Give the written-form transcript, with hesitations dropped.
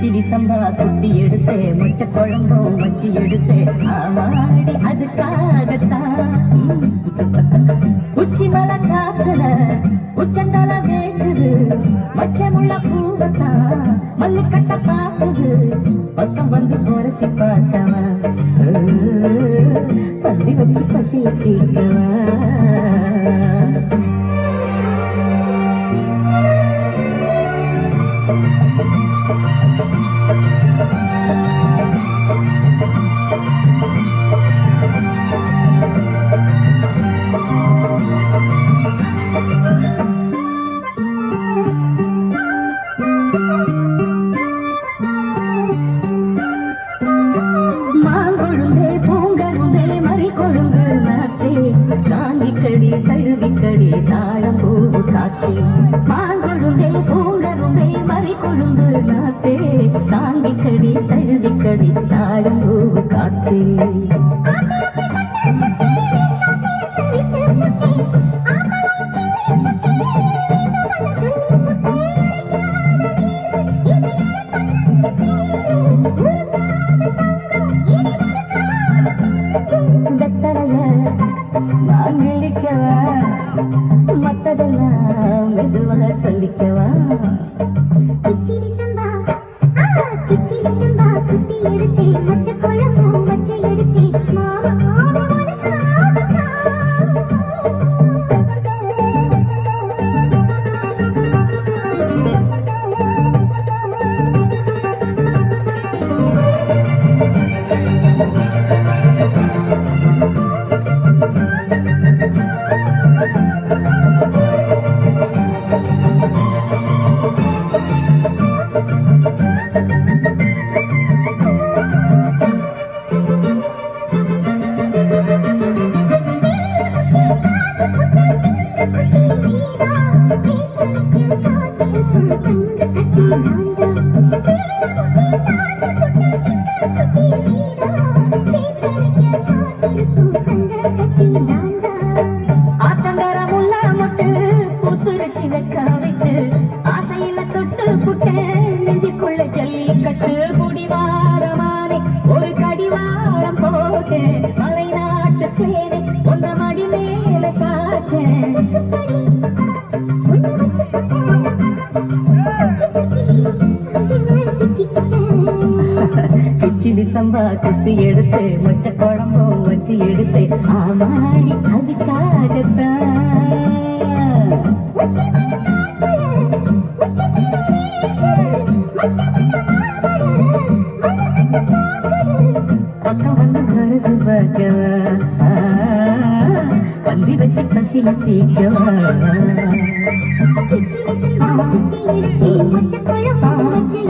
கிச்சிடி சம்பா குத்தி எடுத்தே மொச்ச குழம்பும் வச்சு எடுத்தே ஆமாடி அதுக்காகத்தான் உச்சி மலை காத்துல உச்சந்தால வேக்குது மச்சமுள்ள பூவத்தான் மல்லு கட்ட பாக்குது பக்கம் வந்து போரசி பார்த்தவன் பந்தி வச்சு பசிய தீர்த்தவன் கழுவிக்கடி தாழம் பூவு காத்தே மாங்கொழுந்தே பூங்கருந்தே மறி கொழுந்து நாத்தே தாங்கிக்கடி கழுவிக்கடி தாழம் பூவு காத்தே நான் நினைக்கவா மத்ததெல்லாம் மெதுவாக சொல்லிக்கவா கிச்சிடி சம்பா குட்டி எடுத்தே மச்ச குழம்பும் வச்சு எடுத்தே மாமா ஆத்தங்கரமுள்ள மொட்டு பூத்துரைச்சி வைக்க வைத்து ஆசையில தொட்டு புட்டே நெஞ்சுக்குள்ள ஜல்லிக்கட்டு குடிவாரமானே ஒரு கடிவாரம் போட்டேன் மலை நாட்டு தேனே ஒன்ற மடி மேல சாச்சேன் கிச்சிடி சம்பா குத்தி எடுத்து மொச்ச குழம்பும் வச்சு எடுத்து ஆமாடி அதுக்காகத்தான் பக்கம் வந்து மனசு பார்க்கவா பந்தி வச்சு பசில தீக்கவா கிச்சிடி சம்பா குத்தி எடுத்தே மச்ச குழம்பும் வச்சு